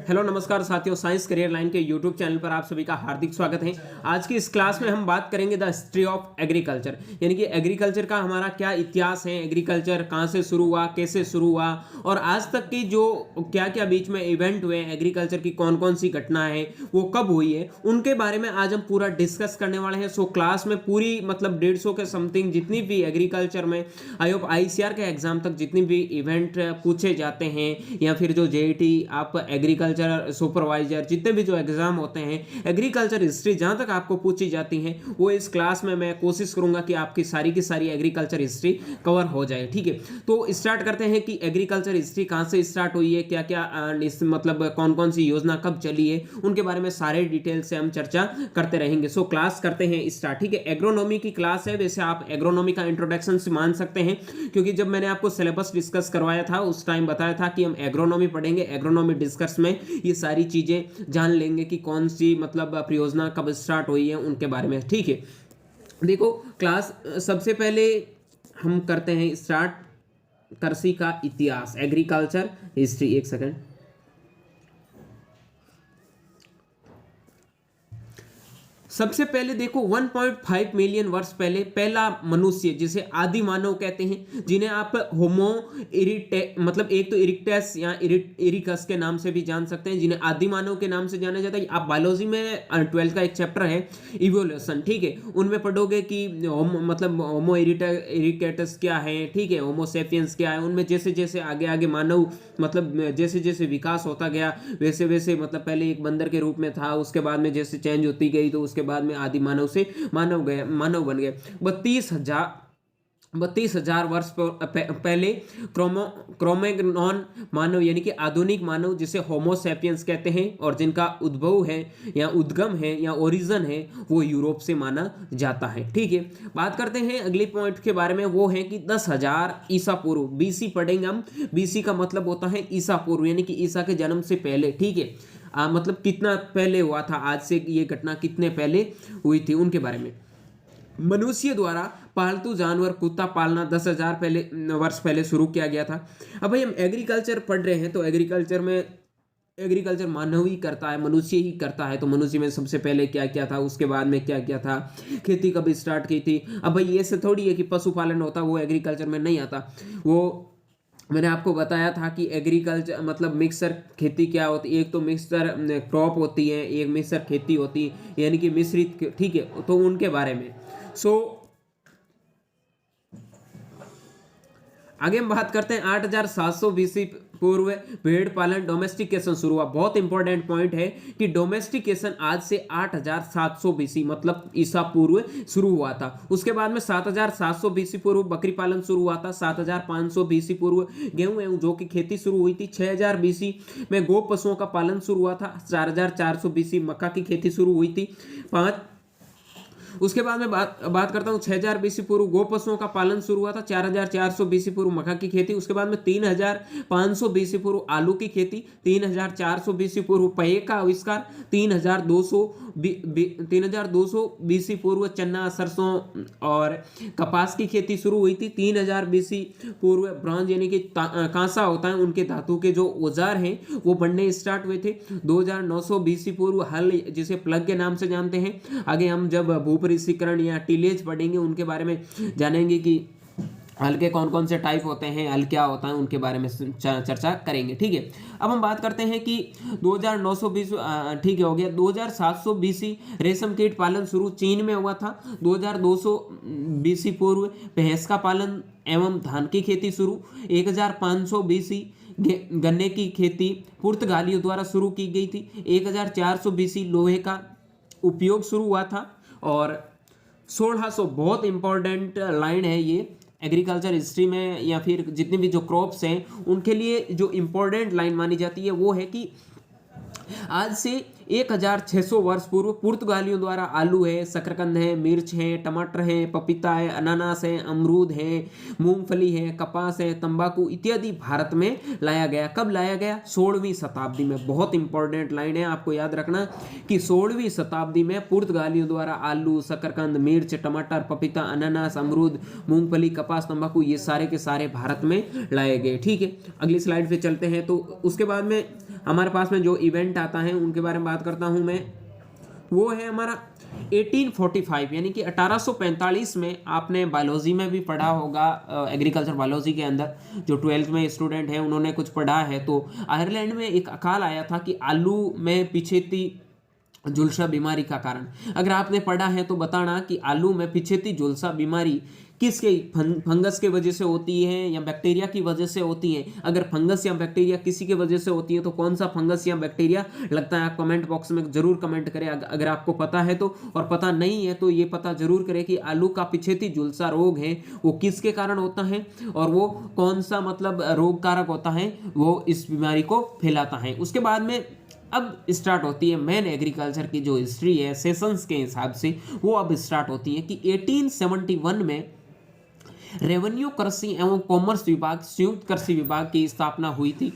Hello नमस्कार साथियों, science career line के यूट्यूब चैनल पर आप सभी का हार्दिक स्वागत है। आज की इस क्लास में हम बात करेंगे द हिस्ट्री ऑफ एग्रीकल्चर, यानी कि एग्रीकल्चर का हमारा क्या इतिहास है, एग्रीकल्चर कहाँ से शुरू हुआ, कैसे शुरू हुआ और आज तक की जो क्या क्या बीच में इवेंट हुए, एग्रीकल्चर की कौन कौन सी घटना है, वो कब हुई है, उनके बारे में आज हम पूरा डिस्कस करने वाले हैं। सो क्लास में पूरी मतलब 150 के समथिंग जितनी भी एग्रीकल्चर में आई होप आईसीआर के एग्जाम तक जितनी भी इवेंट पूछे जाते हैं या फिर जो जेईटी आप एग्रीकल्चर सुपरवाइजर जितने भी जो एग्जाम होते हैं, एग्रीकल्चर हिस्ट्री जहां तक आपको पूछी जाती है वो इस क्लास में मैं कोशिश करूंगा कि आपकी की सारी एग्रीकल्चर हिस्ट्री कवर हो जाए। ठीक है, तो स्टार्ट करते हैं कि एग्रीकल्चर हिस्ट्री कहां से स्टार्ट हुई है, क्या क्या मतलब कौन कौन सी योजना कब चली है, उनके बारे में सारे डिटेल से हम चर्चा करते रहेंगे। सो क्लास करते हैं स्टार्ट। ठीक है, एग्रोनॉमी की क्लास है, वैसे आप एग्रोनॉमी का इंट्रोडक्शन से मान सकते हैं क्योंकि जब मैंने आपको सिलेबस डिस्कस करवाया था उस टाइम बताया था कि हम एग्रोनॉमी पढ़ेंगे। एग्रोनॉमी डिस्कस में ये सारी चीजें जान लेंगे कि कौन सी मतलब परियोजना कब स्टार्ट हुई है उनके बारे में। ठीक है, देखो क्लास सबसे पहले हम करते हैं स्टार्ट कृषि का इतिहास, एग्रीकल्चर हिस्ट्री। एक सेकंड, सबसे पहले देखो 1.5 मिलियन वर्ष पहले पहला मनुष्य जिसे आदि मानव कहते हैं, जिन्हें आप होमो मतलब एक तो इरिक्टस या इरिकस के नाम से भी जान सकते हैं, जिन्हें आदि मानव के नाम से जाना जाता है। आप बायोलॉजी में 12th का एक चैप्टर है इवोल्यूशन, ठीक है, उनमें पढ़ोगे कि मतलब होमो इरिक्टस क्या है, ठीक है, होमो सेपियंस क्या है। उनमें जैसे जैसे आगे आगे मानव मतलब जैसे जैसे विकास होता गया वैसे वैसे मतलब पहले एक बंदर के रूप में था, उसके बाद में जैसे चेंज होती गई तो उसके बाद में आदि मानव से मानव बन गए। 32,000 वर्ष पहले क्रोमैग्नॉन मानव यानी कि आधुनिक मानव जिसे होमो सैपियंस कहते हैं और जिनका उद्भव है या उद्गम है या ओरिजिन है वो यूरोप से माना जाता है। ठीक है, बात करते हैं अगले पॉइंट के बारे में, वो है कि 10,000 ईसा पूर्व, बीसी पढ़ेंगे हम। बीसी का मतलब होता है ईसा पूर्व, यानी कि ईसा के जन्म से पहले। ठीक है, मतलब कितना पहले हुआ था, आज से ये घटना कितने पहले हुई थी उनके बारे में। मनुष्य द्वारा पालतू जानवर कुत्ता पालना 10,000 पहले वर्ष पहले शुरू किया गया था। अब भाई हम एग्रीकल्चर पढ़ रहे हैं तो एग्रीकल्चर में एग्रीकल्चर मानव ही करता है, मनुष्य ही करता है, तो मनुष्य में सबसे पहले क्या क्या था, उसके बाद में क्या क्या था, खेती कब स्टार्ट की थी। अब भाई ये से थोड़ी है कि पशुपालन होता, वो एग्रीकल्चर में नहीं आता। वो मैंने आपको बताया था कि एग्रीकल्चर मतलब मिक्सर खेती क्या होती है, एक तो मिक्सर क्रॉप होती है, एक मिक्सर खेती होती है यानी कि मिश्रित। ठीक है, तो उनके बारे में आगे हम बात करते हैं 8,700 बीसी पूर्व भेड़ पालन डोमेस्टिकेशन शुरू हुआ। बहुत इंपॉर्टेंट पॉइंट है कि डोमेस्टिकेशन आज से 8,700 बीसी मतलब ईसा पूर्व शुरू हुआ था। उसके बाद में 7,700 बीसी पूर्व बकरी पालन शुरू हुआ था। 7,500 बीसी पूर्व गेहूं जो की खेती शुरू हुई थी। 6,000 बीसी में गो पशुओं का पालन शुरू हुआ था। 4,400 बीसी मक्का की खेती शुरू हुई थी। उसके बाद में बात करता हूँ 6,000 बीसी पूर्व गो पशुओं का पालन शुरू हुआ था। 4,400 बीसी पूर्व मक्का की खेती। उसके बाद में 3,500 बीसी पूर्व आलू की खेती। 3,400 बीसी पूर्व पहे का आविष्कार। 3,200 बीसी पूर्व चना सरसों और कपास की खेती शुरू हुई थी। 3,000 बीसी पूर्व ब्रॉन्ज यानी कि कांसा होता है, उनके धातु के जो औजार हैं वो बनने स्टार्ट हुए थे। 2,900 बीसी पूर्व हल जिसे प्लग के नाम से जानते हैं। आगे हम जब भूपरिष्ठीकरण या टिलेज पढ़ेंगे उनके बारे में जानेंगे कि हल के कौन कौन से टाइप होते हैं, हल क्या होता है, उनके बारे में चर्चा करेंगे। ठीक है, अब हम बात करते हैं कि 2,920 ठीक है हो गया। 2,700 बीसी रेशम कीट पालन शुरू चीन में हुआ था। 2,200 बीसी पूर्व भैंस का पालन एवं धान की खेती शुरू। 1,500 बीसी गन्ने की खेती पुर्तगालियों द्वारा शुरू की गई थी। 1,400 बीसी लोहे का उपयोग शुरू हुआ था और 1600, बहुत इंपॉर्टेंट लाइन है ये एग्रीकल्चर हिस्ट्री में या फिर जितने भी जो क्रॉप्स हैं उनके लिए जो इंपॉर्टेंट लाइन मानी जाती है वो है कि आज से 1,600 वर्ष पूर्व पुर्तगालियों द्वारा आलू है, शकरकंद है, मिर्च है, टमाटर है, पपीता है, अनानास है, अमरूद है, मूंगफली है, कपास है, तंबाकू इत्यादि भारत में लाया गया। कब लाया गया? 16वीं शताब्दी में। बहुत इंपॉर्टेंट लाइन है, आपको याद रखना कि 16वीं शताब्दी में पुर्तगालियों द्वारा आलू, शकरकंद, मिर्च, टमाटर, पपीता, अनानास, अमरूद, मूंगफली, कपास, तंबाकू ये सारे के सारे भारत में लाए गए। ठीक है, अगली स्लाइड पे चलते हैं। तो उसके बाद में हमारे पास में जो इवेंट आता है उनके बारे में बात करता हूँ मैं, वो है हमारा 1845, यानी कि 1845 में। आपने बायोलॉजी में भी पढ़ा होगा, एग्रीकल्चर बायोलॉजी के अंदर जो 12th में स्टूडेंट हैं उन्होंने कुछ पढ़ा है, तो आयरलैंड में एक अकाल आया था कि आलू में पिछेती झुलसा बीमारी का कारण। अगर आपने पढ़ा है तो बताना कि आलू में पिछेती झुलसा बीमारी किसके फंगस के वजह से होती है या बैक्टीरिया की वजह से होती है। अगर फंगस या बैक्टीरिया किसी के वजह से होती है तो कौन सा फंगस या बैक्टीरिया लगता है, आप कमेंट बॉक्स में जरूर कमेंट करें अगर आपको पता है तो, और पता नहीं है तो ये पता जरूर करें कि आलू का पिछेती झुलसा रोग है वो किसके कारण होता है और वो कौन सा मतलब रोग कारक होता है वो इस बीमारी को फैलाता है। उसके बाद में अब स्टार्ट होती है मेन एग्रीकल्चर की जो हिस्ट्री है सेशंस के हिसाब से, वो अब स्टार्ट होती है कि 1871 में रेवेन्यू कृषि एवं कॉमर्स विभाग, संयुक्त कृषि विभाग की स्थापना हुई थी।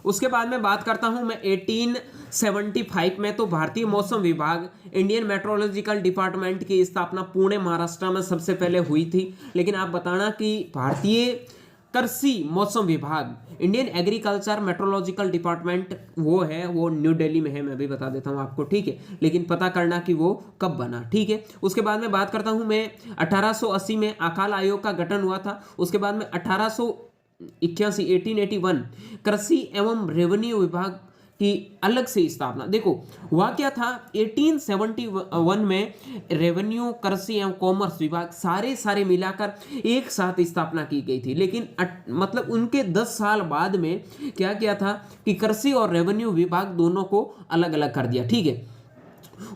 उसके बाद में बात करता हूं मैं 1875 में, तो भारतीय मौसम विभाग, इंडियन मेट्रोलॉजिकल डिपार्टमेंट की स्थापना पुणे महाराष्ट्र में सबसे पहले हुई थी। लेकिन आप बताना कि भारतीय कृषि मौसम विभाग, इंडियन एग्रीकल्चर मेट्रोलॉजिकल डिपार्टमेंट वो न्यू दिल्ली में है, मैं भी बता देता हूं आपको, ठीक है, लेकिन पता करना कि वो कब बना, ठीक है। उसके बाद में बात करता हूं मैं 1880 में अकाल आयोग का गठन हुआ था। उसके बाद में 1881 कृषि एवं रेवेन्यू विभाग की अलग से स्थापना। देखो हुआ क्या था, 1871 में रेवेन्यू, कृषि एवं कॉमर्स विभाग सारे मिलाकर एक साथ स्थापना की गई थी। लेकिन मतलब उनके 10 साल बाद में क्या किया था कि कृषि और रेवेन्यू विभाग दोनों को अलग अलग कर दिया, ठीक है।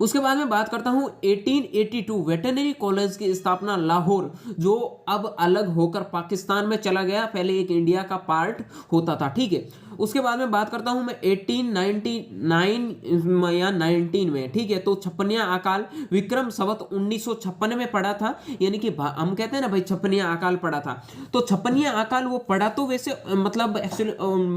उसके बाद में बात करता हूं 1882 वेटरनरी कॉलेज की स्थापना लाहौर, जो अब अलग होकर पाकिस्तान में चला गया, पहले एक इंडिया का पार्ट होता था, ठीक है। उसके बाद में बात करता हूं मैं 1899 या 19 में, ठीक है। तो छप्पनिया अकाल विक्रम संवत 1956 में पड़ा था, यानी कि हम कहते हैं ना भाई छप्पनिया अकाल पड़ा था। तो छप्पनिया अकाल वो पड़ा तो वैसे मतलब एक्चुअली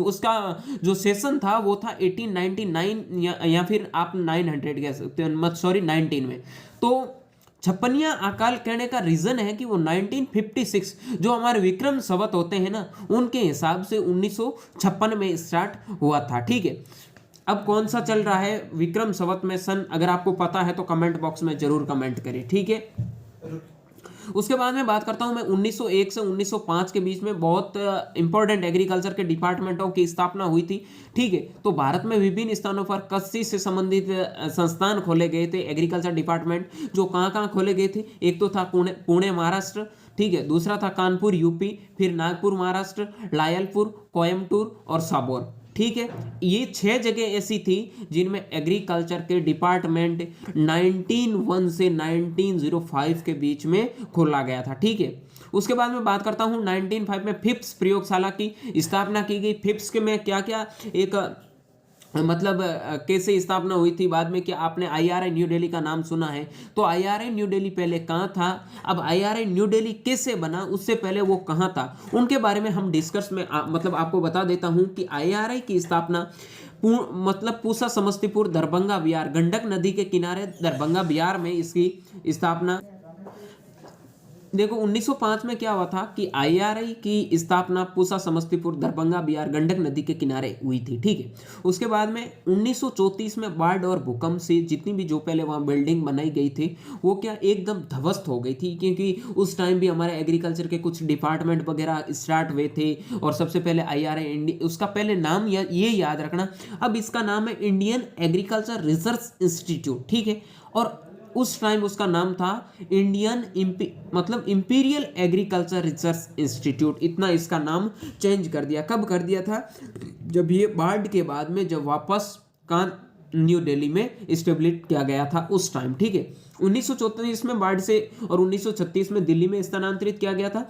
उसका जो सेशन था वो था 1899 या फिर आप 900 कह सकते हो, मत सॉरी 19 में। तो छप्पनिया अकाल कहने का रीजन है कि वो 1956 जो हमारे विक्रम संवत होते हैं ना, उनके हिसाब से 1956 में स्टार्ट हुआ था, ठीक है। अब कौन सा चल रहा है विक्रम संवत में सन, अगर आपको पता है तो कमेंट बॉक्स में जरूर कमेंट करें, ठीक है। उसके बाद में बात करता हूं मैं 1901 से 1905 के बीच में बहुत इंपॉर्टेंट एग्रीकल्चर के डिपार्टमेंटों की स्थापना हुई थी, ठीक है। तो भारत में विभिन्न स्थानों पर कृषि से संबंधित संस्थान खोले गए थे, एग्रीकल्चर डिपार्टमेंट, जो कहाँ खोले गए थे। एक तो था पुणे महाराष्ट्र, ठीक है, दूसरा था कानपुर यूपी, फिर नागपुर महाराष्ट्र, लायलपुर, कोयम्बटूर और साबौर, ठीक है। ये 6 जगह ऐसी थी जिनमें एग्रीकल्चर के डिपार्टमेंट 1901 से 1905 के बीच में खोला गया था, ठीक है। उसके बाद में बात करता हूं 1905 में फिप्स प्रयोगशाला की स्थापना की गई। फिप्स के में क्या क्या एक मतलब कैसे स्थापना हुई थी, बाद में क्या आपने IRI न्यू दिल्ली का नाम सुना है, तो IRI न्यू दिल्ली पहले कहाँ था, अब IRI न्यू दिल्ली कैसे बना, उससे पहले वो कहाँ था, उनके बारे में हम डिस्कस में मतलब आपको बता देता हूँ कि IRI की स्थापना मतलब पूसा समस्तीपुर दरभंगा बिहार, गंडक नदी के किनारे दरभंगा बिहार में इसकी स्थापना। देखो 1905 में क्या हुआ था कि IRI की स्थापना पूसा समस्तीपुर दरभंगा बिहार गंडक नदी के किनारे हुई थी, ठीक है। उसके बाद में 1934 में बाढ़ और भूकंप से जितनी भी जो पहले वहाँ बिल्डिंग बनाई गई थी वो क्या एकदम ध्वस्त हो गई थी, क्योंकि उस टाइम भी हमारे एग्रीकल्चर के कुछ डिपार्टमेंट वगैरह स्टार्ट हुए थे। और सबसे पहले IRI उसका पहले नाम ये याद रखना, अब इसका नाम है इंडियन एग्रीकल्चर रिसर्च इंस्टीट्यूट, ठीक है। और उस टाइम उसका नाम था इंडियन मतलब इंपीरियल एग्रीकल्चर रिसर्च इंस्टीट्यूट, इतना इसका नाम चेंज कर दिया। कब कर दिया था, जब ये बाढ़ के बाद में जब वापस कहाँ न्यू दिल्ली में स्टेब्लिश किया गया था उस टाइम, ठीक है। 1934 में बाढ़ से और 1936 में दिल्ली में स्थानांतरित किया गया था।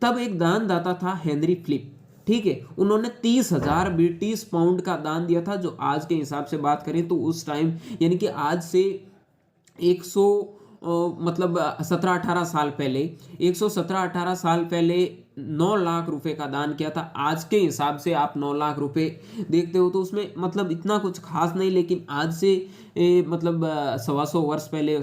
तब एक दानदाता था हेनरी फिलिप, ठीक है, उन्होंने 30,000 ब्रिटिश पाउंड का दान दिया था, जो आज के हिसाब से बात करें तो उस टाइम यानी कि आज से 100 मतलब 17-18 साल पहले 117-18 साल पहले 9 लाख रुपए का दान किया था। आज के हिसाब से आप 9 लाख रुपए देखते हो तो उसमें मतलब इतना कुछ खास नहीं, लेकिन आज से मतलब 125 वर्ष पहले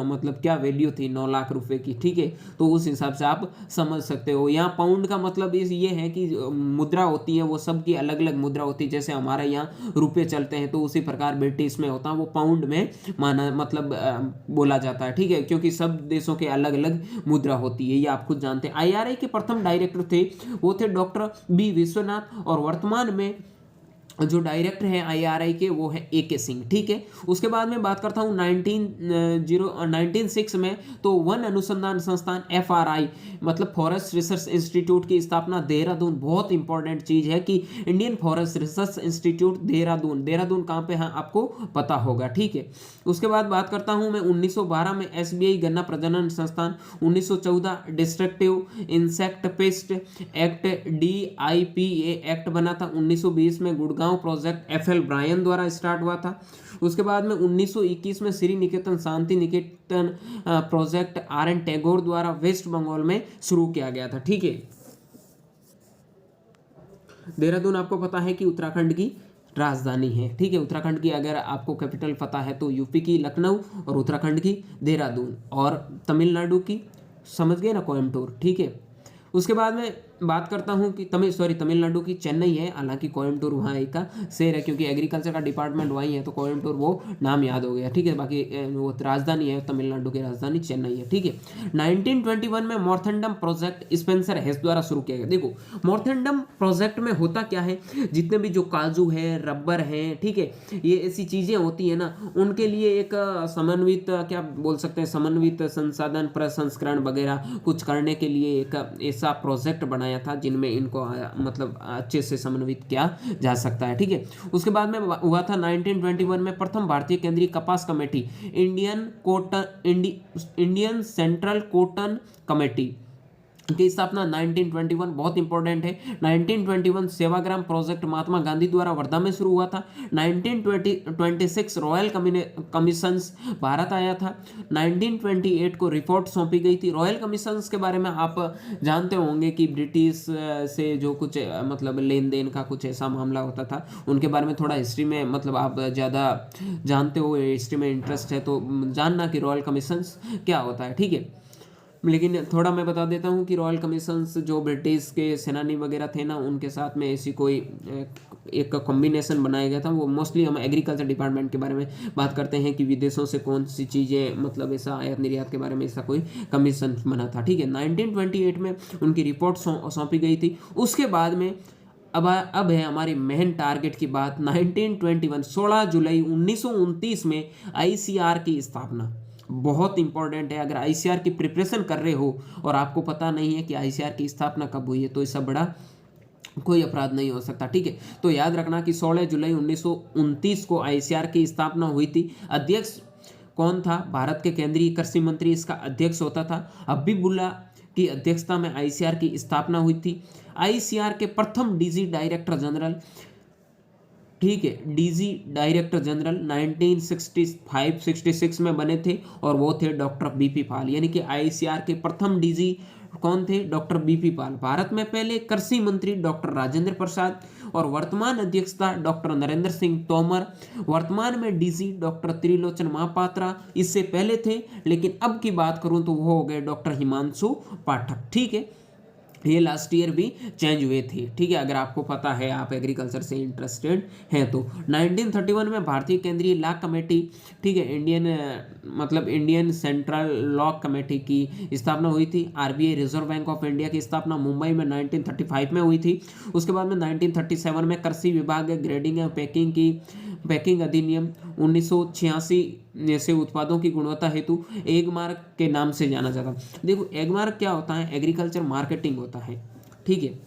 मतलब क्या वैल्यू थी 9 लाख रुपए की, ठीक है। तो उस हिसाब से आप समझ सकते हो। यहाँ पाउंड का मतलब ये है कि मुद्रा होती है वो सब की अलग अलग मुद्रा होती है। जैसे हमारे यहाँ रुपए चलते हैं तो उसी प्रकार ब्रिटिश में होता है, वो पाउंड में माना मतलब बोला जाता है, ठीक है, क्योंकि सब देशों के अलग अलग मुद्रा होती है, ये आप खुद जानते हैं। आईआरआई के प्रथम डायरेक्टर थे वो थे डॉक्टर बी विश्वनाथ, और वर्तमान में जो डायरेक्टर है आईआरआई के वो है ए के सिंह, ठीक है। उसके बाद में बात करता हूँ 1906 में तो वन अनुसंधान संस्थान एफआरआई मतलब फॉरेस्ट रिसर्च इंस्टीट्यूट की स्थापना देहरादून, बहुत इंपॉर्टेंट चीज है कि Indian forest research institute Dehradun, Dehradun कहाँ पे है आपको पता होगा, ठीक है। उसके बाद बात करता हूँ मैं 1912 में एसबीआई गन्ना प्रजनन संस्थान, 1914 destructive insect pest act DIPA act बना था, 1920 में गुड़गांव प्रोजेक्ट एफएल ब्रायन द्वारा स्टार्ट हुआ था। उसके बाद में 1921 में Sriniketan Shantiniketan project R N Tagore द्वारा वेस्ट बंगाल में शुरू किया गया था, ठीक है। देहरादून आपको पता है कि उत्तराखंड की राजधानी है, ठीक है। उत्तराखंड की अगर आपको कैपिटल पता है तो यूपी की लखनऊ और उत्तराखंड की देहरादून, और तमिलनाडु की समझ गए ना कोयम्बटूर, ठीक है। उसके बाद में बात करता हूँ कि तमिलनाडु की चेन्नई है, हालांकि कोयम्बटूर वहाँ एक का शहर है क्योंकि एग्रीकल्चर का डिपार्टमेंट वहीं है, तो कोयम्बटूर वो नाम याद हो गया, ठीक है। बाकी वो राजधानी है, तमिलनाडु की राजधानी चेन्नई है, ठीक है। 1921 में मॉर्थेंडम प्रोजेक्ट स्पेंसर हेस द्वारा शुरू किया गया। देखो मॉर्थेंडम प्रोजेक्ट में होता क्या है, जितने भी जो काजू है, रबर है, ठीक है, ये ऐसी चीज़ें होती है ना, उनके लिए एक समन्वित क्या बोल सकते हैं, समन्वित संसाधन प्रसंस्करण वगैरह कुछ करने के लिए एक ऐसा प्रोजेक्ट बनाया था जिनमें इनको मतलब अच्छे से समन्वित किया जा सकता है, ठीक है। उसके बाद में हुआ था 1921 में प्रथम भारतीय केंद्रीय कपास committee, Indian central cotton committee की स्थापना 1921, बहुत इंपॉर्टेंट है। 1921 सेवाग्राम प्रोजेक्ट महात्मा गांधी द्वारा वर्धा में शुरू हुआ था। 1926 रॉयल कमीशंस भारत आया था। 1928 को रिपोर्ट सौंपी गई थी। रॉयल कमीशंस के बारे में आप जानते होंगे कि ब्रिटिश से जो कुछ मतलब लेन देन का कुछ ऐसा मामला होता था, उनके बारे में थोड़ा हिस्ट्री में मतलब आप ज़्यादा जानते हो, हिस्ट्री में इंटरेस्ट है तो जानना कि रॉयल कमीशंस क्या होता है, ठीक है। लेकिन थोड़ा मैं बता देता हूँ कि रॉयल कमीशंस जो ब्रिटिश के सेनानी वगैरह थे ना, उनके साथ में ऐसी कोई एक कॉम्बिनेशन बनाया गया था। वो मोस्टली हम एग्रीकल्चर डिपार्टमेंट के बारे में बात करते हैं कि विदेशों से कौन सी चीज़ें मतलब ऐसा आयात निर्यात के बारे में ऐसा कोई कमीशन बना था, ठीक है। 1928 में उनकी रिपोर्ट सौंपी गई थी। उसके बाद में अब है हमारी मेन टारगेट की बात। 1921 16 जुलाई 1929 में आईसीआर की स्थापना, बहुत इंपॉर्टेंट है। अगर आईसीआर की प्रिपरेशन कर रहे हो और आपको पता नहीं है कि आईसीआर की स्थापना कब हुई है तो इससे बड़ा कोई अपराध नहीं हो सकता, ठीक है। तो याद रखना कि 16 जुलाई 1929 को आईसीआर की स्थापना हुई थी। अध्यक्ष कौन था? भारत के केंद्रीय कृषि मंत्री इसका अध्यक्ष होता था। हबीबुल्ला की अध्यक्षता में आईसीआर की स्थापना हुई थी। आईसीआर के प्रथम डीजी डायरेक्टर जनरल, ठीक है, डीजी डायरेक्टर जनरल 1965-66 में बने थे और वो थे डॉक्टर बीपी पाल। यानी कि आईसीआर के प्रथम डीजी कौन थे? डॉक्टर बीपी पाल। भारत में पहले कृषि मंत्री डॉक्टर राजेंद्र प्रसाद और वर्तमान अध्यक्षता डॉक्टर नरेंद्र सिंह तोमर। वर्तमान में डीजी डॉक्टर त्रिलोचन महापात्रा इससे पहले थे, लेकिन अब की बात करूं तो वो हो गए डॉक्टर हिमांशु पाठक, ठीक है। ये लास्ट ईयर भी चेंज हुए थे, ठीक है, अगर आपको पता है, आप एग्रीकल्चर से इंटरेस्टेड हैं तो। 1931 में भारतीय केंद्रीय लॉ कमेटी, ठीक है, इंडियन सेंट्रल लॉ कमेटी की स्थापना हुई थी। RBI reserve bank of India की स्थापना मुंबई में 1935 में हुई थी। उसके बाद में 1937 में कृषि विभाग ग्रेडिंग एवं पैकिंग अधिनियम 1986 से उत्पादों की गुणवत्ता हेतु एगमार्क के नाम से जाना जाता। देखो एगमार्क क्या होता है? एग्रीकल्चर मार्केटिंग होता है, ठीक है।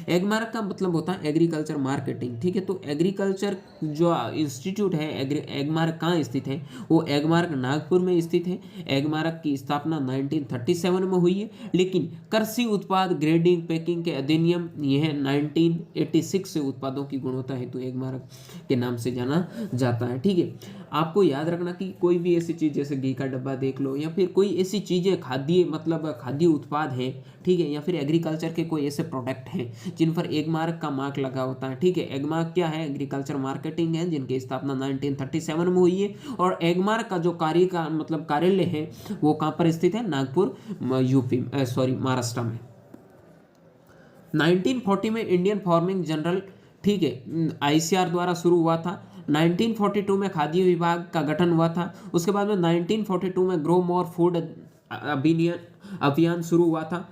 एगमार्क का मतलब होता है एग्रीकल्चर मार्केटिंग, ठीक है। तो एग्रीकल्चर जो इंस्टीट्यूट है एगमार्क कहाँ स्थित है? वो एगमार्क नागपुर में स्थित है। एगमार्क की स्थापना 1937 में हुई है, लेकिन कृषि उत्पाद ग्रेडिंग पैकिंग के अधिनियम यह 1986 से उत्पादों की गुणवत्ता हेतु एगमार्क के नाम से जाना जाता है, ठीक है। आपको याद रखना कि कोई भी ऐसी चीज़ जैसे घी का डब्बा देख लो या फिर कोई ऐसी चीज़ें खाद्य मतलब खाद्य उत्पाद हैं, ठीक है, या फिर एग्रीकल्चर के कोई ऐसे प्रोडक्ट हैं जिन पर एगमार्क का मार्क लगा होता है, ठीक है। एगमार्क क्या है? एग्रीकल्चर मार्केटिंग है, जिनकी स्थापना 1937 में हुई है। और एगमार्क का जो कार्यालय है वो कहाँ पर स्थित है? नागपुर, यूपी, सॉरी, महाराष्ट्र में। 1940 में इंडियन फार्मिंग जनरल, ठीक है, आईसीआर द्वारा शुरू हुआ था। 1942 में खाद्य विभाग का गठन हुआ था। उसके बाद में 1942 में ग्रो मोर फूड अभियान शुरू हुआ था।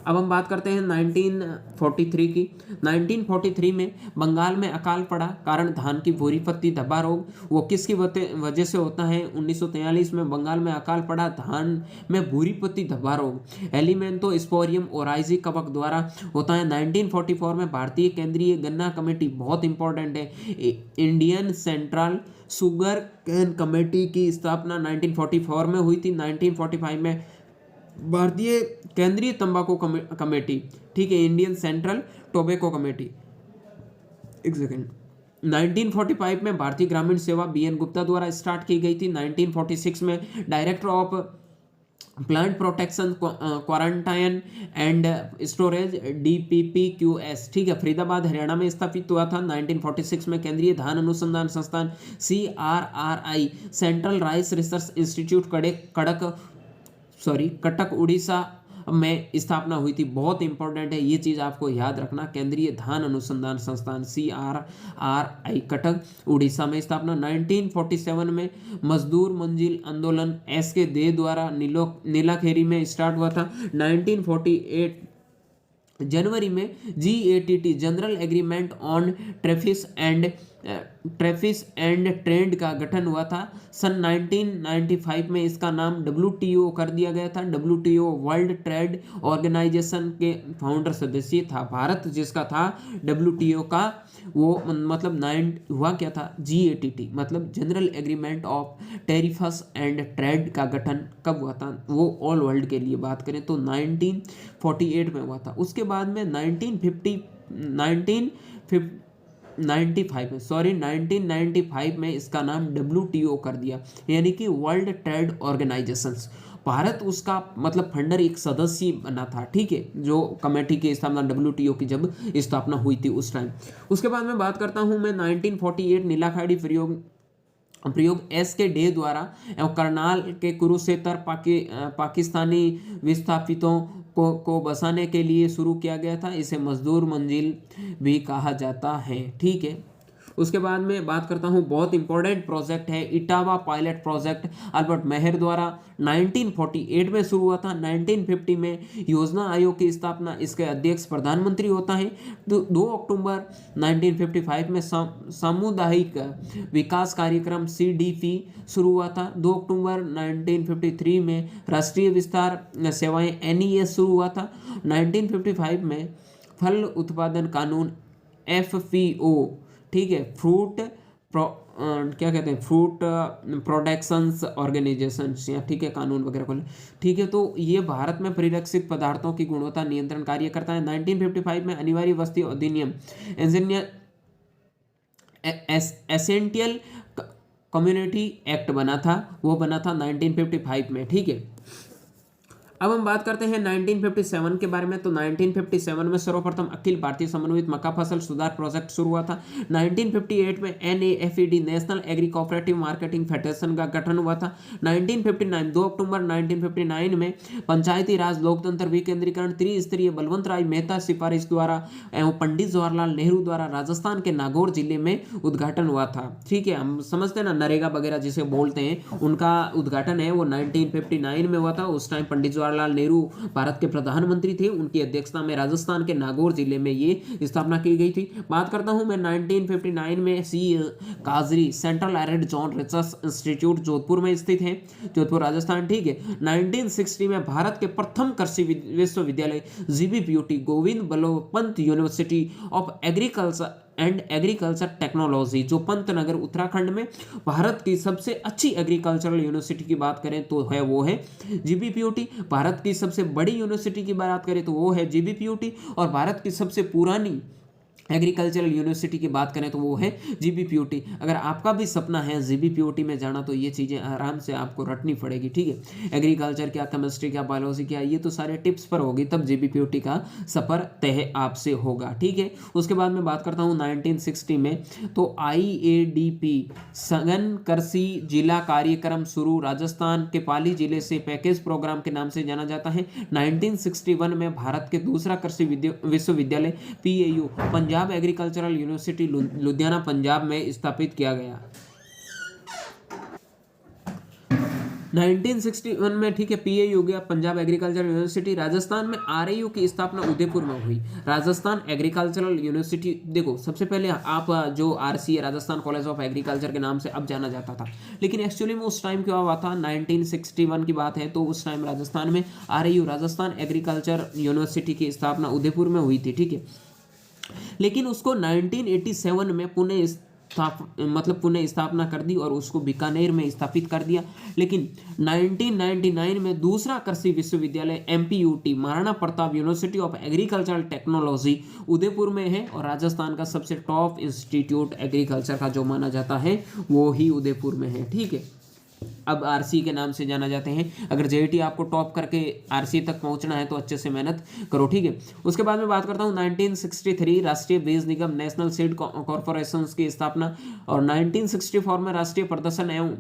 अब हम बात करते हैं 1943 की। 1943 में बंगाल में अकाल पड़ा, कारण धान की भूरी पत्ती धब्बा रोग। वो किसकी वजह से होता है? 1943 में बंगाल में अकाल पड़ा, धान में भूरी पत्ती धब्बा रोग एलिमेंटो स्पोरियम ओराइजी कवक द्वारा होता है। 1944 में भारतीय केंद्रीय गन्ना कमेटी, बहुत इंपॉर्टेंट है, Indian central sugar cane committee की स्थापना 1944 में हुई थी। 1945 में भारतीय केंद्रीय तंबाकू कमेटी, ठीक है, इंडियन सेंट्रल टोबैको कमेटी। एक सेकेंड। 1945 में भारतीय ग्रामीण सेवा बीएन गुप्ता द्वारा स्टार्ट की गई थी। 1946 में director of plant protection quarantine and storage DPPQS, ठीक है, फरीदाबाद हरियाणा में स्थापित हुआ था। 1946 में केंद्रीय धान अनुसंधान संस्थान CRRI central rice research institute Cuttack Orissa में स्थापना हुई थी। बहुत इंपॉर्टेंट है, ये चीज़ आपको याद रखना। केंद्रीय धान अनुसंधान संस्थान CRRI कटक उड़ीसा में स्थापना। 1947 में मजदूर मंजिल आंदोलन SK दे द्वारा नीलाखेरी में स्टार्ट हुआ था। 1948 जनवरी में GATT general agreement on traffic and trade का गठन हुआ था। सन 1995 में इसका नाम WTO कर दिया गया था। WTO वर्ल्ड ट्रेड ऑर्गेनाइजेशन के फाउंडर सदस्य था भारत, जिसका था WTO का वो मतलब हुआ क्या था? GATT मतलब general agreement of tariffs and trade का गठन कब हुआ था? वो ऑल वर्ल्ड के लिए बात करें तो 1948 में हुआ था। उसके बाद में 1995 में इसका नाम WTO कर दिया, यानी कि वर्ल्ड ट्रेड ऑर्गेनाइजेशंस। भारत उसका मतलब फंडर एक सदस्य बना था, ठीक है, जो कमेटी की स्थापना WTO की जब स्थापना हुई थी उस टाइम। उसके बाद में बात करता हूं मैं 1948 नीलाखाड़ी प्रयोग SK डे द्वारा एवं करनाल के कुरुक्षेत्र पाकिस्तानी विस्थापितों को बसाने के लिए शुरू किया गया था। इसे मजदूर मंजिल भी कहा जाता है, ठीक है। उसके बाद में बात करता हूँ, बहुत इंपॉर्टेंट प्रोजेक्ट है इटावा पायलट प्रोजेक्ट, अल्बर्ट मेहर द्वारा 1948 में शुरू हुआ था। 1950 में योजना आयोग की स्थापना, इसके अध्यक्ष प्रधानमंत्री होता है। 2 अक्टूबर 1955 में सामुदायिक विकास कार्यक्रम CDP शुरू हुआ था। 2 अक्टूबर 1953 में राष्ट्रीय विस्तार सेवाएं NES शुरू हुआ था। 1955 में फल उत्पादन कानून FPO, ठीक है, क्या कहते हैं, फ्रूट प्रोडक्शंस ऑर्गेनाइजेशंस, या ठीक है, कानून वगैरह को, ठीक है। तो ये भारत में परिरक्षित पदार्थों की गुणवत्ता नियंत्रण कार्य करता है। 1955 में अनिवार्य वस्तु अधिनियम एसेंशियल कम्युनिटी एक्ट बना था, वो बना था 1955 में, ठीक है। अब हम बात करते हैं 1957 के बारे में। तो 1957 में सर्वप्रथम अखिल भारतीय समन्वित मक्का फसल सुधार प्रोजेक्ट शुरू हुआ था। 1958 में NAFED national agri cooperative marketing federation का गठन हुआ था। 1959 2 अक्टूबर 1959 में पंचायती राज लोकतंत्र विकेंद्रीकरण त्रिस्तरीय बलवंत राय मेहता सिफारिश द्वारा एवं पंडित जवाहरलाल नेहरू द्वारा राजस्थान के नागौर जिले में उद्घाटन हुआ था, ठीक है। हम समझते हैं ना, नरेगा वगैरह जिसे बोलते हैं, उनका उद्घाटन है वो 1959 में हुआ था। उस टाइम पंडित जवाहरलाल नेहरू भारत के प्रधानमंत्री थे, उनकी अध्यक्षता में राजस्थान के नागौर जिले में ये स्थापना की गई थी। बात करता हूं मैं 1959 में काजरी central arid zone research institute Jodhpur में स्थित है, जोधपुर राजस्थान, ठीक है। 1960 में भारत के प्रथम कृषि विश्वविद्यालय GBPUT Govind Ballabh Pant university of agriculture technology, जो पंतनगर उत्तराखंड में, भारत की सबसे अच्छी एग्रीकल्चरल यूनिवर्सिटी की बात करें तो वो है GBPUT। भारत की सबसे बड़ी यूनिवर्सिटी की बात करें तो वो है GBPUT, और भारत की सबसे पुरानी एग्रीकल्चरल यूनिवर्सिटी की बात करें तो वो है जीबीपीओटी। अगर आपका भी सपना है जीबीपीओटी में जाना तो ये चीज़ें आराम से आपको रटनी पड़ेगी, ठीक है। एग्रीकल्चर क्या, केमिस्ट्री क्या, बायोलॉजी क्या, ये तो सारे टिप्स पर होगी, तब जीबीपीओटी का सफ़र तय आपसे होगा, ठीक है। उसके बाद मैं बात करता हूँ 1960 में, तो IADP सघन कृषि जिला कार्यक्रम शुरू राजस्थान के पाली जिले से पैकेज प्रोग्राम के नाम से जाना जाता है। 1961 में भारत के दूसरा कृषि विश्वविद्यालय PAU Punjab agricultural university Ludhiana Punjab में स्थापित किया गया 1961 में, ठीक है। PAU हो गया पंजाब एग्रीकल्चरल यूनिवर्सिटी। राजस्थान में RAU की स्थापना उदयपुर में हुई। राजस्थान एग्रीकल्चरल यूनिवर्सिटी, देखो सबसे पहले आप जो RC है राजस्थान कॉलेज ऑफ एग्रीकल्चर के नाम से अब जाना जाता था, लेकिन एक्चुअली में उस टाइम क्या हुआ था, 1961 की बात है, तो उस टाइम राजस्थान में RAU राजस्थान एग्रीकल्चर यूनिवर्सिटी की स्थापना उदयपुर में हुई थी, ठीक है। लेकिन उसको 1987 में पुनः स्थापना कर दी और उसको बीकानेर में स्थापित कर दिया। लेकिन 1999 में दूसरा कृषि विश्वविद्यालय MPUT Maharana Pratap university of agricultural technology Udaipur में है, और राजस्थान का सबसे टॉप इंस्टीट्यूट एग्रीकल्चर का जो माना जाता है वो ही उदयपुर में है, ठीक है। अब RC के नाम से जाना जाते हैं। अगर JET आपको टॉप करके RC तक पहुंचना है तो अच्छे से मेहनत करो, ठीक है। उसके बाद में बात करता हूं 1963 राष्ट्रीय बीज निगम नेशनल सीड कॉर्पोरेशन की स्थापना, और 1964 में राष्ट्रीय प्रदर्शन एवं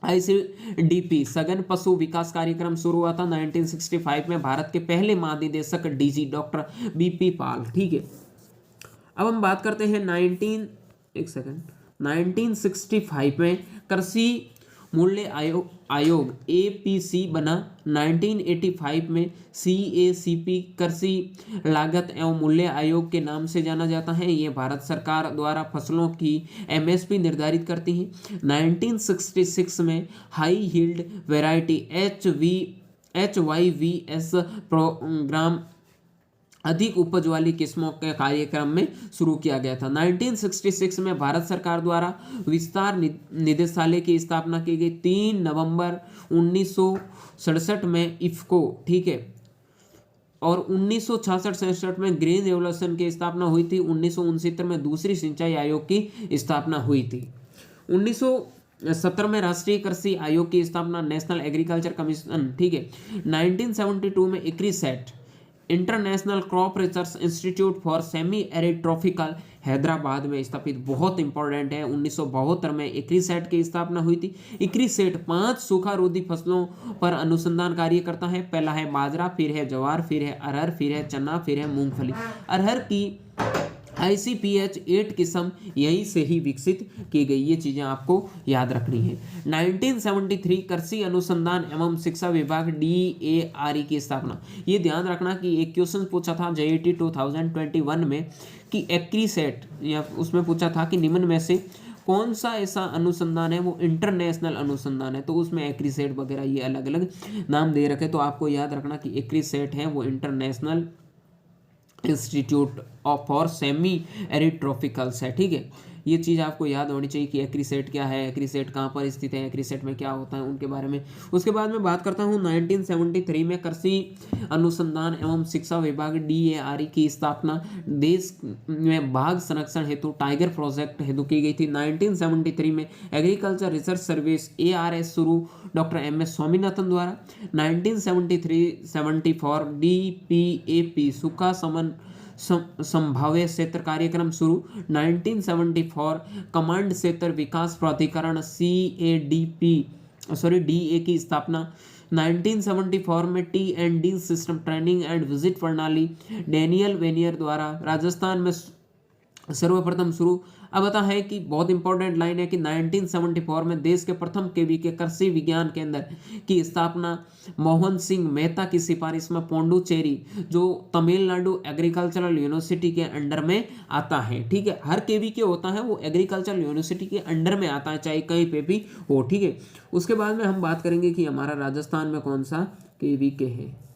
ICDP सघन पशु विकास कार्यक्रम शुरू हुआ था। 1965 में भारत के पहले महानिदेशक DG डॉक्टर BP पाल, ठीक है। अब हम बात करते हैं 1965 में कृषि मूल्य आयोग APC बना। 1985 में CACP कृषि लागत एवं मूल्य आयोग के नाम से जाना जाता है। ये भारत सरकार द्वारा फसलों की MSP निर्धारित करती है। 1966 में high yield variety HYVS program अधिक उपज वाली किस्मों के कार्यक्रम में शुरू किया गया था। 1966 में भारत सरकार द्वारा विस्तार निदेशालय की स्थापना की गई। 3 नवंबर 1967 में इफ्को, ठीक है, और 1966-67 में ग्रीन रेवोल्यूशन की स्थापना हुई थी। 1969 में दूसरी सिंचाई आयोग की स्थापना हुई थी। 1970 में राष्ट्रीय कृषि आयोग की स्थापना, नेशनल एग्रीकल्चर कमीशन, ठीक है। 1972 में ICRISAT international crop research institute for semi arid tropical Hyderabad में स्थापित, बहुत इंपॉर्टेंट है। 1972 में ICRISAT की स्थापना हुई थी। ICRISAT 5 सूखा रोधी फसलों पर अनुसंधान कार्य करता है। पहला है बाजरा, फिर है ज्वार, फिर है अरहर, फिर है चना, फिर है मूंगफली। अरहर की ICPH 8 किस्म यहीं से ही विकसित की गई, ये चीज़ें आपको याद रखनी है। 1973 कृषि अनुसंधान एवं शिक्षा विभाग DARE की स्थापना। ये ध्यान रखना कि एक क्वेश्चन पूछा था JET 2021 में कि ICRISAT, या उसमें पूछा था कि निम्न में से कौन सा ऐसा अनुसंधान है वो इंटरनेशनल अनुसंधान है, तो उसमें ICRISAT वगैरह ये अलग अलग नाम दे रखे। तो आपको याद रखना कि ICRISAT है वो international institute for semi arid tropicals है, ठीक है। ये चीज़ आपको याद होनी चाहिए कि ICRISAT क्या है, ICRISAT कहाँ पर स्थित है, ICRISAT में क्या होता है, उनके बारे में। उसके बाद में बात करता हूँ 1973 में कृषि अनुसंधान एवं शिक्षा विभाग DARE की स्थापना देश में बाघ संरक्षण हेतु टाइगर प्रोजेक्ट हेतु की गई थी। 1973 में एग्रीकल्चर रिसर्च सर्विस ARS शुरू डॉक्टर MS स्वामीनाथन द्वारा। 1973-74 DPAP सूखा संभाव्य क्षेत्र कार्यक्रम शुरू। 1974 कमांड क्षेत्र विकास प्राधिकरण DA की स्थापना। 1974 में T&D system training and visit प्रणाली डेनियल वेनियर द्वारा राजस्थान में सर्वप्रथम शुरू। अब बता है कि बहुत इंपॉर्टेंट लाइन है कि 1974 में देश के प्रथम KVK कृषि विज्ञान केंद्र की स्थापना मोहन सिंह मेहता की सिफारिश में पोंडुचेरी, जो तमिलनाडु एग्रीकल्चरल यूनिवर्सिटी के अंडर में आता है, ठीक है। हर KVK होता है वो एग्रीकल्चरल यूनिवर्सिटी के अंडर में आता है, चाहे कहीं पे भी हो, ठीक है। उसके बाद में हम बात करेंगे कि हमारा राजस्थान में कौन सा KVK है।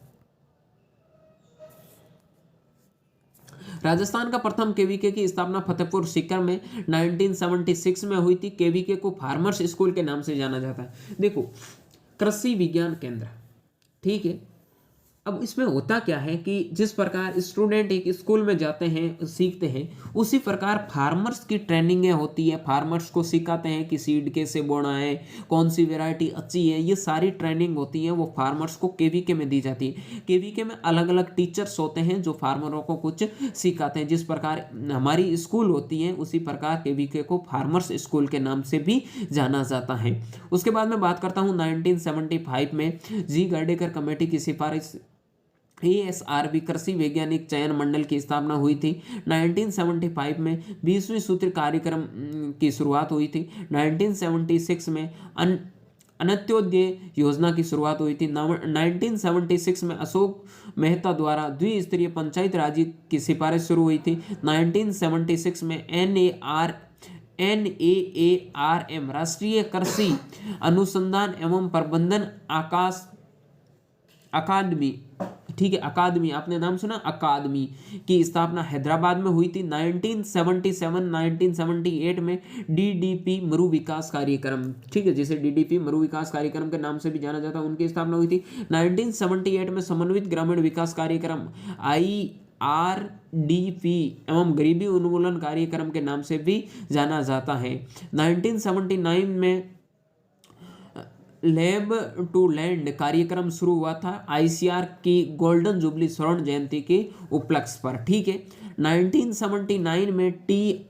राजस्थान का प्रथम KVK की स्थापना फतेहपुर सीकर में 1976 में हुई थी। KVK को फार्मर्स स्कूल के नाम से जाना जाता है। देखो, कृषि विज्ञान केंद्र, ठीक है, अब इसमें होता क्या है कि जिस प्रकार स्टूडेंट एक स्कूल में जाते हैं सीखते हैं, उसी प्रकार फार्मर्स की ट्रेनिंगें होती है, फार्मर्स को सिखाते हैं कि सीड कैसे बोना है, कौन सी वैरायटी अच्छी है, ये सारी ट्रेनिंग होती है वो फार्मर्स को केवीके में दी जाती है। केवीके में अलग अलग टीचर्स होते हैं जो फार्मरों को कुछ सिखाते हैं। जिस प्रकार हमारी स्कूल होती है उसी प्रकार केवीके को फार्मर्स स्कूल के नाम से भी जाना जाता है। उसके बाद मैं बात करता हूँ 1975 में जी गर्डेकर कमेटी की सिफारिश ASRB कृषि वैज्ञानिक चयन मंडल की स्थापना हुई थी। 1975 में 20वीं सूत्र कार्यक्रम की शुरुआत हुई थी। 1976 में अन्त्योदय योजना की शुरुआत हुई थी। 1976 में अशोक मेहता द्वारा द्विस्तरीय पंचायत राज की सिफारिश शुरू हुई थी। 1976 में NAARM राष्ट्रीय कृषि अनुसंधान एवं प्रबंधन अकादमी, ठीक है, अकादमी, आपने नाम सुना, अकादमी की स्थापना हैदराबाद में हुई थी। 1978 में DDP मरु विकास कार्यक्रम, ठीक है, जिसे DDP मरु विकास कार्यक्रम के नाम से भी जाना जाता है, उनकी स्थापना हुई थी। 1978 में समन्वित ग्रामीण विकास कार्यक्रम IRDP एवं गरीबी उन्मूलन कार्यक्रम के नाम से भी जाना जाता है। 1979 में लैब टू लैंड कार्यक्रम शुरू हुआ था ICR की गोल्डन जुबली स्वर्ण जयंती के उपलक्ष्य पर, ठीक है। 1979 में TRYSEM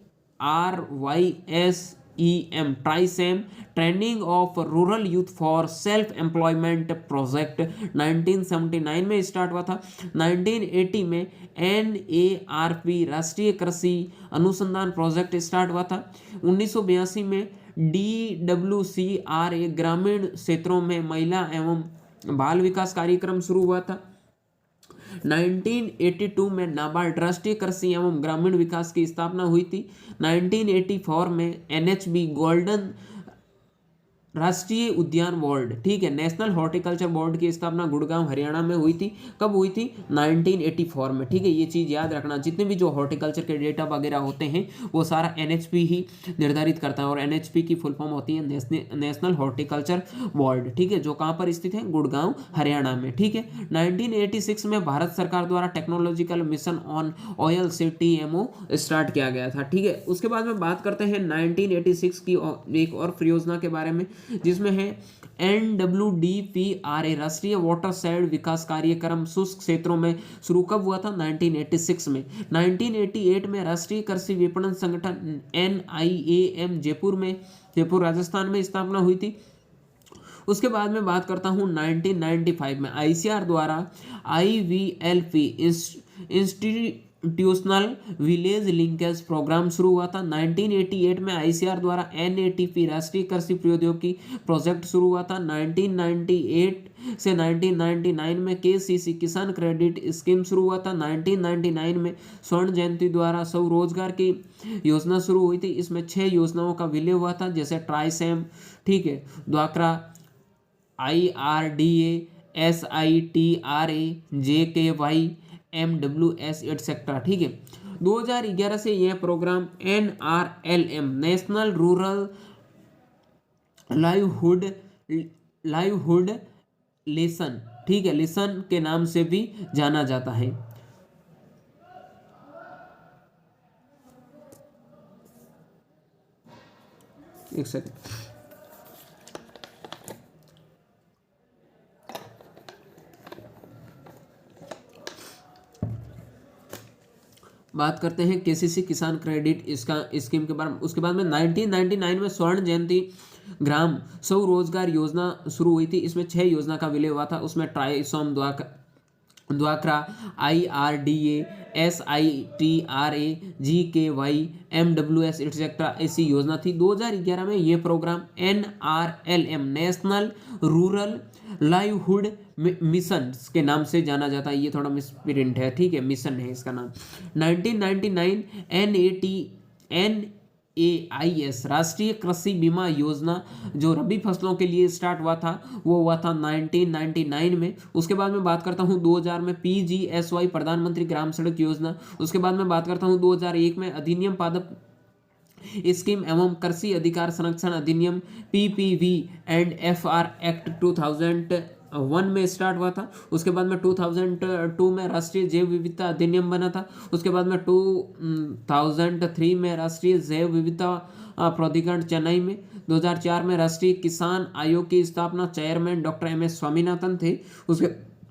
TRYSEM training of rural youth for self employment project 1979 में स्टार्ट हुआ था। 1980 में NARP राष्ट्रीय कृषि अनुसंधान प्रोजेक्ट स्टार्ट हुआ था। 1982 में DWCRA ग्रामीण क्षेत्रों में महिला एवं बाल विकास कार्यक्रम शुरू हुआ था। 1982 में नाबार्ड राष्ट्रीय कृषि एवं ग्रामीण विकास की स्थापना हुई थी। 1984 में NHB गोल्डन राष्ट्रीय उद्यान बोर्ड, ठीक है, नेशनल हॉर्टिकल्चर बोर्ड की स्थापना गुड़गांव हरियाणा में हुई थी। कब हुई थी? 1984 में, ठीक है। ये चीज़ याद रखना, जितने भी जो हॉर्टिकल्चर के डेटा वगैरह होते हैं वो सारा NHP ही निर्धारित करता है, और NHP की फुल फॉर्म होती है नेशनल हॉर्टिकल्चर बोर्ड, ठीक है, जो कहाँ पर स्थित है? गुड़गांव हरियाणा में, ठीक है। 1986 में भारत सरकार द्वारा टेक्नोलॉजिकल मिशन ऑन ऑयल से TMO स्टार्ट किया गया था, ठीक है। उसके बाद में बात करते हैं 1986 की एक और परियोजना के बारे में, जिसमें है NWDPRA राष्ट्रीय वाटरशेड विकास कार्यक्रम शुष्क क्षेत्रों में शुरू कब हुआ था? 1986 में। 1988 में राष्ट्रीय कृषि विपणन संगठन NIAM जयपुर राजस्थान में स्थापना हुई थी। उसके बाद में बात करता हूं 1995 में ICR द्वारा IVLP institutional village linkage program शुरू हुआ था। 1988 में ICR द्वारा NATP राष्ट्रीय कृषि प्रौद्योगिकी प्रोजेक्ट शुरू हुआ था। 1998 से 1999 में KCC किसान क्रेडिट स्कीम शुरू हुआ था। 1999 में स्वर्ण जयंती द्वारा स्वरोजगार की योजना शुरू हुई थी। इसमें 6 योजनाओं का विलय हुआ था, जैसे ट्राइसेम, ठीक है, द्वाकरा, IRDA, SITRA, JKY, MWS etcetera, ठीक है। 2011 से यह program NRLM national rural livelihood lesson, ठीक है, लेसन के नाम से भी जाना जाता है। एक सेकंड, बात करते हैं KCC किसान क्रेडिट इसका स्कीम के बारे में। उसके बाद में 1999 में स्वर्ण जयंती ग्राम स्वरोजगार योजना शुरू हुई थी। इसमें 6 योजना का विलय हुआ था। उसमें ट्राइसोम द्वाकरा, IRDA, SITRA, JKY, MWS etcetera ऐसी योजना थी। 2011 में ये program NRLM national rural livelihood mission के नाम से जाना जाता है। ये थोड़ा मिसप्रिंट है, ठीक है, मिशन है इसका नाम। 1999 NAIS राष्ट्रीय कृषि बीमा योजना जो रबी फसलों के लिए स्टार्ट हुआ था, वो हुआ था 1999 में। उसके बाद में बात करता हूँ 2000 में PGSY प्रधानमंत्री ग्राम सड़क योजना। उसके बाद में बात करता हूँ 2001 में अधिनियम पादप स्कीम एवं कृषि अधिकार संरक्षण अधिनियम PPV एंड FR एक्ट 2001 में स्टार्ट हुआ था। उसके बाद में 2002 में राष्ट्रीय जैव विविधता अधिनियम बना था। उसके बाद में 2003 में राष्ट्रीय जैव विविधता प्राधिकरण चेन्नई में। 2004 में राष्ट्रीय किसान आयोग की स्थापना, चेयरमैन डॉक्टर एम.एस. स्वामीनाथन थे। उसके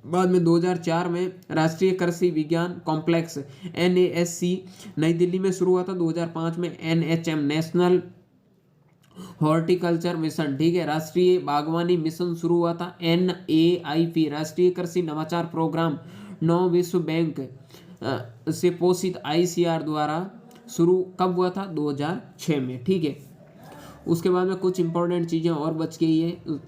बाद में 2004 में राष्ट्रीय कृषि विज्ञान कॉम्प्लेक्स NASC नई दिल्ली में शुरू हुआ था। 2005 में NHM नेशनल हॉर्टिकल्चर मिशन, ठीक है, राष्ट्रीय बागवानी मिशन शुरू हुआ था। NAIP राष्ट्रीय कृषि नवाचार प्रोग्राम 9 विश्व बैंक से पोषित ICR द्वारा शुरू कब हुआ था? 2006 में, ठीक है। उसके बाद में कुछ इंपॉर्टेंट चीज़ें और बच गई है।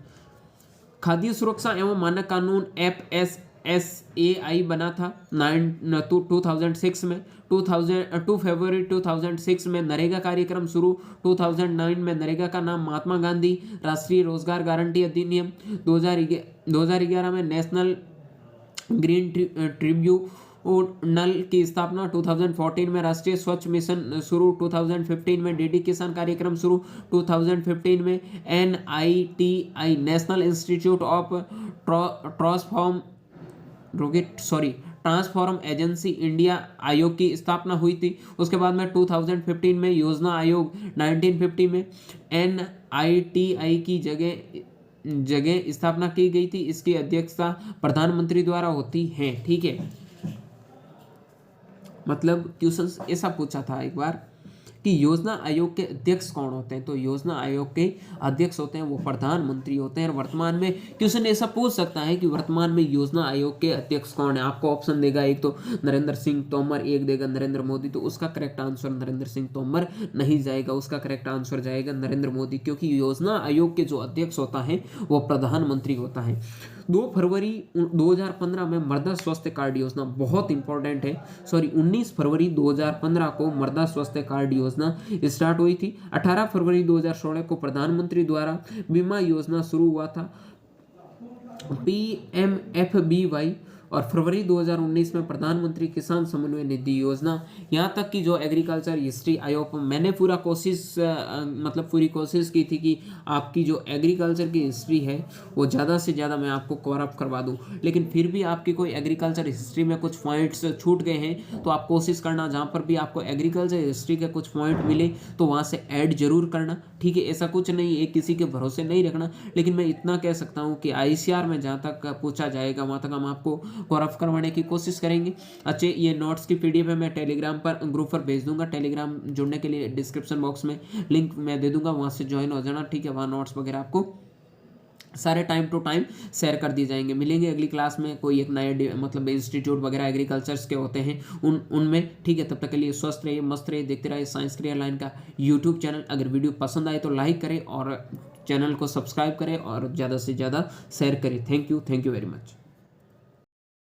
खाद्य सुरक्षा एवं मानक कानून FSSAI बना था 2006 में। 2 फरवरी 2006 में नरेगा कार्यक्रम शुरू। 2009 में नरेगा का नाम महात्मा गांधी राष्ट्रीय रोजगार गारंटी अधिनियम। 2011 में नेशनल ग्रीन ट्रिब्यूनल की स्थापना। 2014 में राष्ट्रीय स्वच्छ मिशन शुरू। 2015 में DD किसान कार्यक्रम शुरू। 2015 में NITI national institute of transform agency India आयोग की स्थापना हुई थी। उसके बाद में 2015 में योजना आयोग, 1950 में NITI की जगह स्थापना की गई थी। इसकी अध्यक्षता प्रधानमंत्री द्वारा होती है, ठीक है। मतलब क्वेश्चन ऐसा पूछा था एक बार कि योजना आयोग के अध्यक्ष कौन होते हैं, तो योजना आयोग के अध्यक्ष होते हैं वो प्रधानमंत्री होते हैं। और वर्तमान में क्वेश्चन ऐसा पूछ सकता है कि वर्तमान में योजना आयोग के अध्यक्ष कौन है। आपको ऑप्शन देगा, एक तो नरेंद्र सिंह तोमर, एक देगा नरेंद्र मोदी। तो उसका करेक्ट आंसर नरेंद्र सिंह तोमर नहीं जाएगा, उसका करेक्ट आंसर जाएगा नरेंद्र मोदी, क्योंकि योजना आयोग के जो अध्यक्ष होता है वो प्रधानमंत्री होता है। 2 फरवरी 2015 में मृदा स्वास्थ्य कार्ड योजना बहुत इंपॉर्टेंट है। 19 फरवरी 2015 को मृदा स्वास्थ्य कार्ड योजना स्टार्ट हुई थी। 18 फरवरी 2016 को प्रधानमंत्री द्वारा बीमा योजना शुरू हुआ था, PMFBY। और फरवरी 2019 में प्रधानमंत्री किसान समन्वय निधि योजना। यहाँ तक कि जो एग्रीकल्चर हिस्ट्री आयोग, मैंने पूरी कोशिश की थी कि आपकी जो एग्रीकल्चर की हिस्ट्री है वो ज़्यादा से ज़्यादा मैं आपको कवर अप करवा दूँ, लेकिन फिर भी आपकी कोई एग्रीकल्चर हिस्ट्री में कुछ पॉइंट्स छूट गए हैं तो आप कोशिश करना जहाँ पर भी आपको एग्रीकल्चर हिस्ट्री के कुछ पॉइंट मिले तो वहाँ से ऐड जरूर करना, ठीक है। ऐसा कुछ नहीं है, किसी के भरोसे नहीं रखना, लेकिन मैं इतना कह सकता हूँ कि ICR में जहाँ तक पूछा जाएगा वहाँ तक हम आपको कवर अप करवाने की कोशिश करेंगे। अच्छे ये नोट्स की PDF है, मैं टेलीग्राम पर ग्रुप पर भेज दूंगा। टेलीग्राम जुड़ने के लिए डिस्क्रिप्शन बॉक्स में लिंक मैं दे दूंगा, वहाँ से ज्वाइन हो जाना, ठीक है। वहाँ नोट्स वगैरह आपको सारे टाइम टू टाइम शेयर कर दिए जाएंगे। मिलेंगे अगली क्लास में, कोई एक नए मतलब इंस्टीट्यूट वगैरह एग्रीकल्चर्स के होते हैं उनमें, ठीक है। तब तक के लिए स्वस्थ रहिए, मस्त रहिए, देखते रहिए साइंस करियर लाइन का YouTube चैनल। अगर वीडियो पसंद आए तो लाइक करें और चैनल को सब्सक्राइब करें और ज़्यादा से ज़्यादा शेयर करें। Thank you very much.